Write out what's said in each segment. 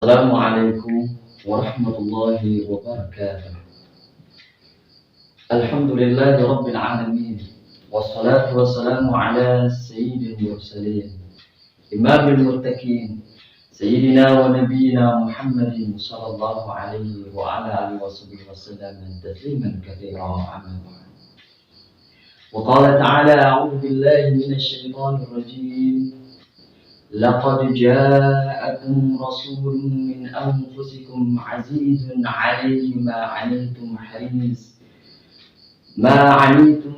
Assalamualaikum warahmatullahi wabarakatuh. Alhamdulillahi rabbil alamin. Wassalatu wassalamu ala sayyidil mursalin imamil muttaqin sayyidina wa nabiyyina Muhammadin sallallahu alaihi wa ala alihi wasallam tasliman katsira amma ba'd. Wa qala ta'ala a'udzu billahi minasy syaithanir rajim. لقد جاءكم رسول من أنفسكم عزيز عليه ما عنيتم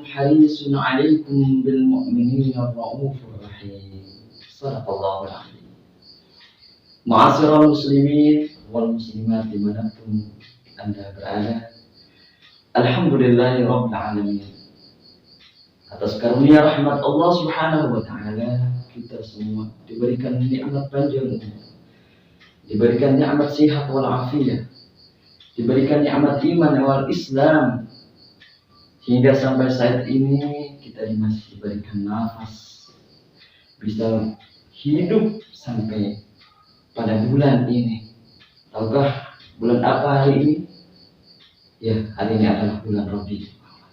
حريص عليكم بالمؤمنين الرؤوف الرحيم. صدق الله العظيم. Ma'asyiral muslimin wal muslimat dimanapun Anda berada, Alhamdulillahi rabbil alamin. Atas karunia rahmat Allah subhanahu wa ta'ala, kita semua diberikan nikmat panjang, diberikan nikmat sehat wal afiyah, diberikan nikmat iman wal Islam, hingga sampai saat ini kita masih diberikan nafas, bisa hidup sampai pada bulan ini. Tahukah bulan apa hari ini? Ya, hari ini adalah bulan Rabiul Awal,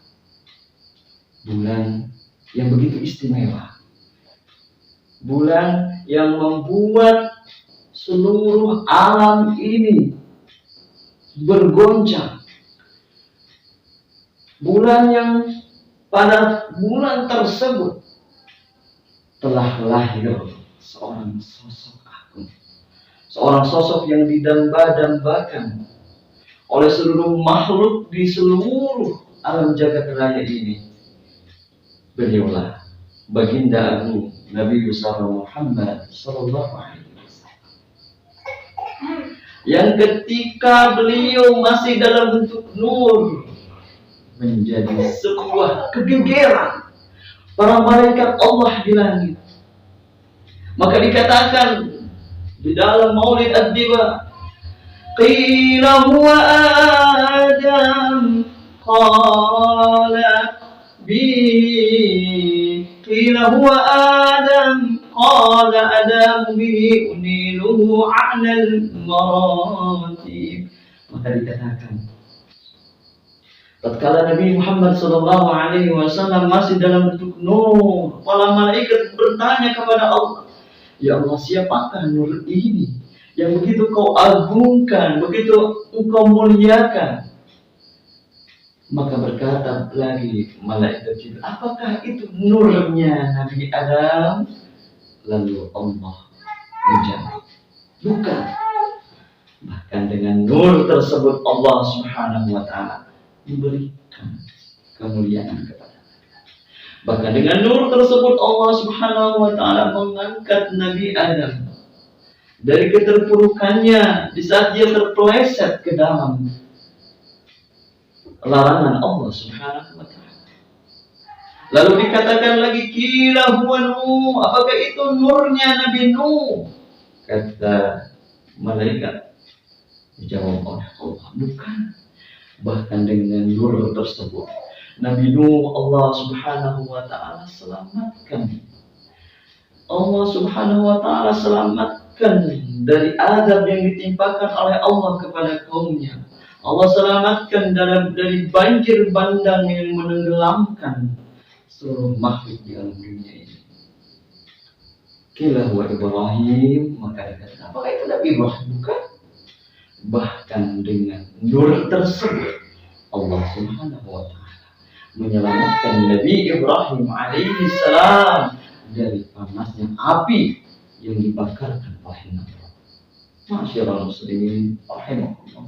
bulan yang begitu istimewa, bulan yang membuat seluruh alam ini bergoncang. Bulan yang pada bulan tersebut telah lahir seorang sosok agung, seorang sosok yang didamba-dambakan oleh seluruh makhluk di seluruh alam jagat raya ini. Beliaulah baginda agung Nabi besar Muhammad sallallahu alaihi wasallam, yang ketika beliau masih dalam bentuk nur menjadi sebuah kegegeran para malaikat Allah di langit. Maka dikatakan di dalam Maulid Ad-Diba, qila huwa Adam qala bihi, qila huwa Adam qala Adam bihi uniluhu a'lal maratib. Maka dikatakan tatkala Nabi Muhammad sallallahu alaihi wasallam masih dalam bentuk nur, para malaikat bertanya kepada Allah, ya Allah, siapakah nur ini yang begitu kau agungkan, begitu engkau muliakan? Maka berkata lagi malaikat Jibril, apakah itu nurnya Nabi Adam? Lalu Allah menjawab, bukan. Bahkan dengan nur tersebut Allah subhanahu wa ta'ala memberikan kemuliaan kepada Nabi. Bahkan dengan nur tersebut Allah subhanahu wa ta'ala mengangkat Nabi Adam dari keterpurukannya di saat dia terpeleset ke dalam larangan Allah subhanahu wa ta'ala. Lalu dikatakan lagi, qila huwa Nuh, apakah itu nurnya Nabi Nuh? Kata malaikat, dijawab oleh Allah, bukan. Bahkan dengan nur tersebut Nabi Nuh Allah subhanahu wa ta'ala selamatkan. Allah subhanahu wa ta'ala selamatkan dari azab yang ditimpakan oleh Allah kepada kaumnya. Allah selamatkan dari banjir bandang yang menenggelamkan seluruh makhluk di alam dunia ini. Qila huwa Ibrahim, maka dikatakan, apakah itu Nabi Ibrahim? Bukan. Bahkan dengan nur tersebut Allah subhanahu wa ta'ala menyelamatkan Nabi Ibrahim alaihi salam dari panasnya api yang dibakarkan oleh Nabi. Ma'asyiral muslimin rahimahullah,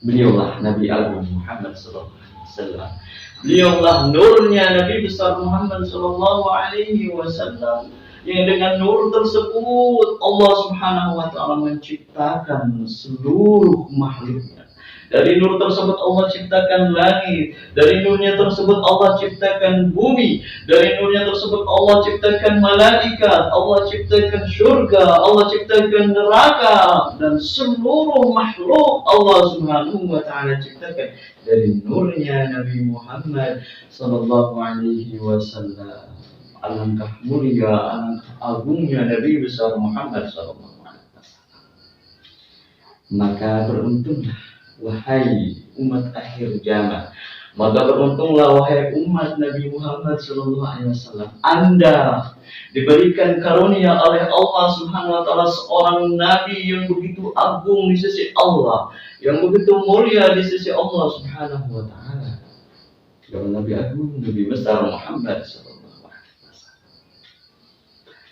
beliaulah Nabi Agung Muhammad sallallahu alaihi wasallam. Beliaulah nurnya Nabi besar Muhammad sallallahu alaihi wasallam, yang dengan nur tersebut Allah subhanahu wa ta'ala menciptakan seluruh makhluknya. Dari nur tersebut Allah ciptakan langit, dari nurnya tersebut Allah ciptakan bumi, dari nurnya tersebut Allah ciptakan malaikat, Allah ciptakan surga, Allah ciptakan neraka, dan seluruh makhluk Allah subhanahu wa ta'ala ciptakan dari nurnya Nabi Muhammad sallallahu alaihi wasallam. Alangkah mulia, alangkah agungnya Nabi besar Muhammad sallallahu alaihi wasallam. Maka beruntunglah wahai umat akhir zaman. Maka beruntunglah wahai umat Nabi Muhammad SAW. Anda diberikan karunia oleh Allah Subhanahu wa taala seorang nabi yang begitu agung di sisi Allah, yang begitu mulia di sisi Allah Subhanahu wa taala. Yang Nabi agung, Nabi besar Muhammad SAW.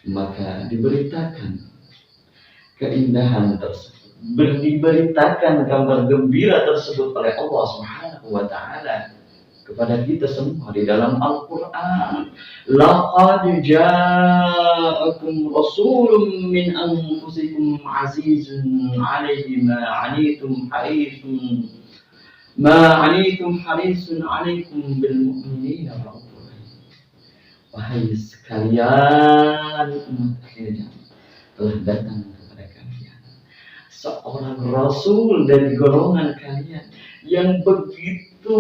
Maka diberitakan keindahan tersebut, diberitakan gambar gembira tersebut oleh Allah Subhanahu wa taala kepada kita semua di dalam Al-Qur'an. Laqad ja'akum rasulun min anfusikum azizun 'alaihi ma 'anittum harisun 'alaikum bil mu'minina ra'ufur rahim. Wahai sekalian umat akhirnya, telah datang seorang rasul dari golongan kalian yang begitu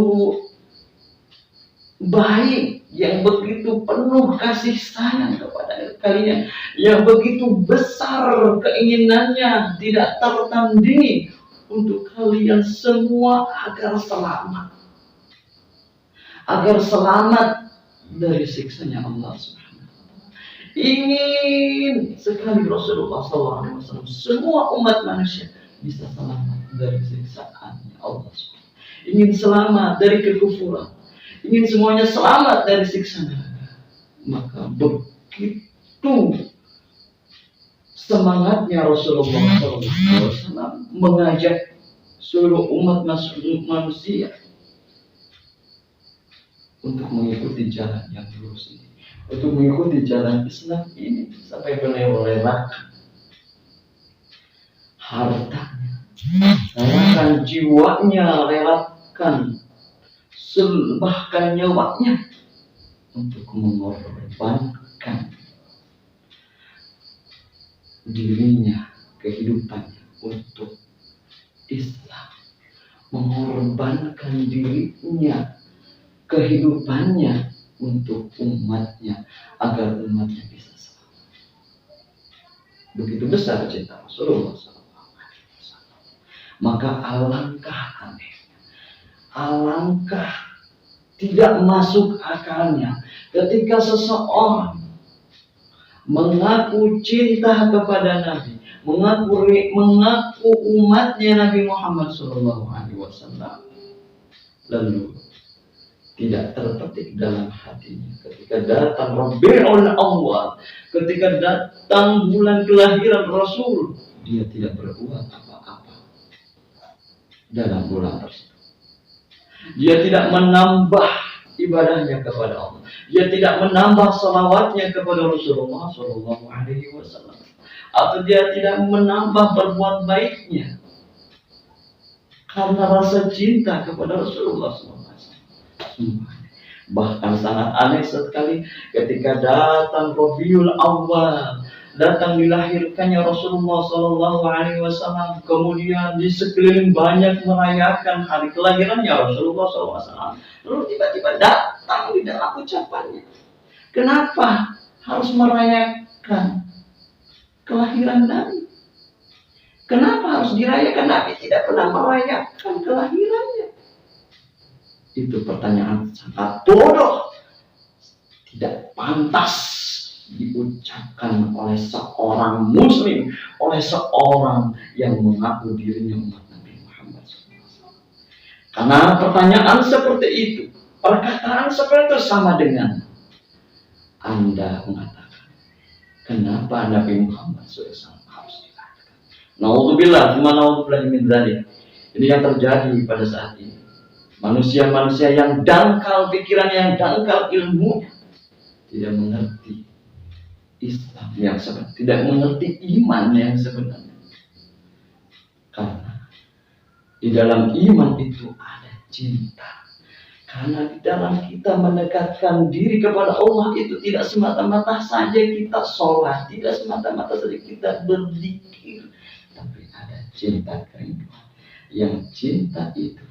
baik, yang begitu penuh kasih sayang kepada kalian, yang begitu besar keinginannya tidak tertandingi untuk kalian semua agar selamat dari siksanya Allah Subhanahu. Ingin sekali Rasulullah SAW semua umat manusia bisa selamat dari siksaannya Allah SWT. Ingin selamat dari kekufuran, ingin semuanya selamat dari siksa neraka. Maka begitu semangatnya Rasulullah SAW mengajak seluruh umat manusia untuk mengikuti jalan yang lurus ini, untuk mengikuti jalan Islam ini, sampai beliau relakan hartanya, relakan jiwanya, relakan bahkan nyawanya untuk mengorbankan dirinya, kehidupannya untuk Islam, mengorbankan dirinya, kehidupannya untuk umatnya agar umatnya bisa selamat. Begitu besar cinta Rasulullah SAW. Maka alangkah anehnya, alangkah tidak masuk akalnya ketika seseorang mengaku cinta kepada Nabi, mengaku umatnya Nabi Muhammad SAW, lalu tidak terpetik dalam hatinya ketika datang Rabiul Awwal, ketika datang bulan kelahiran Rasul, dia tidak berbuat apa-apa dalam bulan tersebut. Dia tidak menambah ibadahnya kepada Allah, dia tidak menambah salawatnya kepada Rasulullah SAW, atau dia tidak menambah berbuat baiknya karena rasa cinta kepada Rasulullah SAW. Bahkan sangat aneh sekali ketika datang Rabiul Awwal, datang dilahirkannya Rasulullah SAW, kemudian di sekeliling banyak merayakan hari kelahirannya Rasulullah SAW. Lalu tiba-tiba datang di dalam ucapannya, kenapa harus merayakan kelahiran Nabi? Kenapa harus dirayakan? Nabi tidak pernah merayakan kelahirannya. Itu pertanyaan sangat bodoh, tidak pantas diucapkan oleh seorang muslim, oleh seorang yang mengaku dirinya umat Nabi Muhammad SAW. Karena pertanyaan seperti itu, perkataan seperti itu sama dengan Anda mengatakan, kenapa Nabi Muhammad SAW harus dilahirkan? Naudzubillah, naudzubillah min dzalik. Ini yang terjadi pada saat ini. Manusia-manusia yang dangkal pikirannya, yang dangkal ilmunya, tidak mengerti Islam yang sebenarnya, tidak mengerti iman yang sebenarnya. Karena di dalam iman itu ada cinta. Karena di dalam kita mendekatkan diri kepada Allah itu tidak semata-mata saja kita sholat, tidak semata-mata saja kita berzikir, tapi ada cinta kerinduan. Yang cinta itu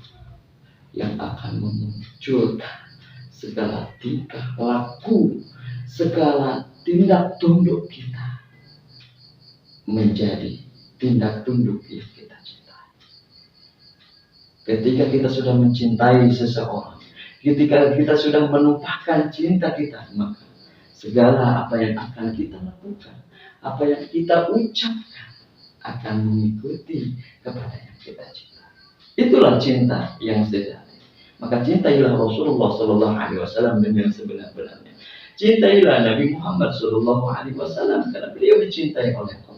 yang akan memunculkan segala tingkah laku, segala tindak tunduk kita menjadi tindak tunduk yang kita cintai. Ketika kita sudah mencintai seseorang, ketika kita sudah menumpahkan cinta kita, maka segala apa yang akan kita lakukan, apa yang kita ucapkan akan mengikuti kepada yang kita cinta. Itulah cinta yang sejati. Maka cintailah Rasulullah Sallallahu Alaihi Wasallam dengan sebenar-benarnya. Cintailah Nabi Muhammad Sallallahu Alaihi Wasallam karena beliau dicintai oleh Allah.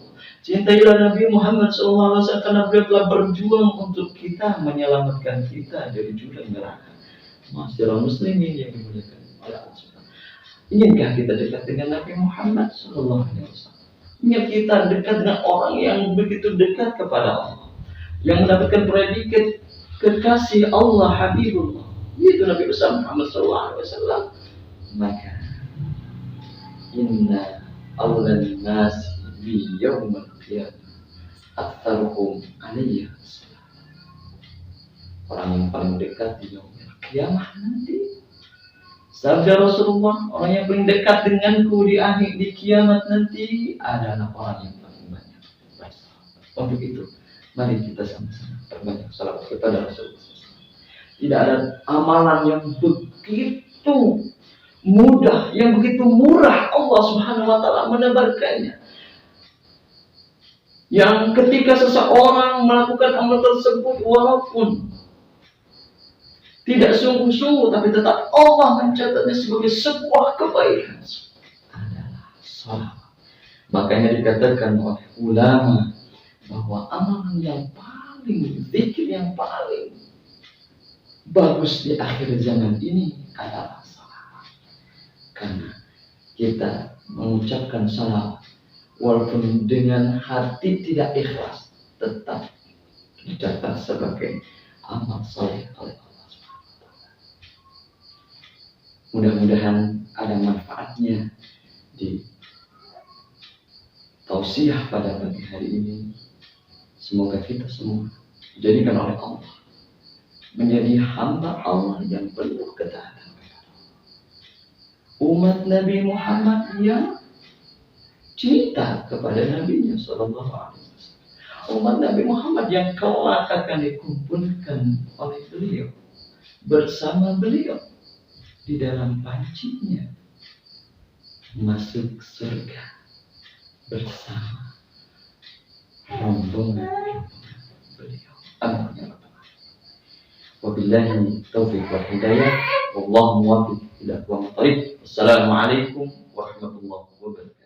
Cintailah Nabi Muhammad SAW karena beliau telah berjuang untuk kita, menyelamatkan kita dari jurang neraka. Masyarakat muslimin yang dimuliakan oleh Allah. Inginkah kita dekat dengan Nabi Muhammad SAW? Ingin kita dekat dengan orang yang begitu dekat kepada Allah, yang mendapatkan predikat kekasih Allah, Habibullah, yaitu Nabi besar Muhammad SAW. Maka inna awlan nasi bi yawmal qiyamah aktsaruhum alayya. Orang yang paling dekat di yaumul qiyamah nanti, sabda Rasulullah, orang yang paling dekat denganku di akhir di kiamat nanti adalah orang yang paling banyak bersalawat. Untuk itu, mari kita sama-sama perbanyak salawat kepada Rasulullah. Tidak ada amalan yang begitu mudah, yang begitu murah Allah Subhanahu wa taala menebarkannya. Yang ketika seseorang melakukan amal tersebut walaupun tidak sungguh-sungguh, tapi tetap Allah mencatatnya sebagai sebuah kebaikan adalah salat. Makanya dikatakan oleh ulama bahwa amalan yang paling, zikir yang paling bagus di akhir zaman ini adalah salat. Karena kita mengucapkan salat walaupun dengan hati tidak ikhlas, tetap dicatat sebagai amal saleh oleh Allah SWT. Mudah-mudahan ada manfaatnya di tausiah pada pagi hari ini. Semoga kita semua dijadikan oleh Allah menjadi hamba Allah yang penuh ketaatan. Umat Nabi Muhammad yang cinta kepada Nabi-Nya Sallallahu Alaihi Wasallam. Umat Nabi Muhammad yang kelak akan dikumpulkan oleh beliau bersama beliau di dalam pancinya masuk surga bersama rombongan beliau. Amin. Wabillahi taufiq wal hidayah. Wallahu muwaffiq ila aqwamit thoriq. Wassalamualaikum warahmatullahi wabarakatuh.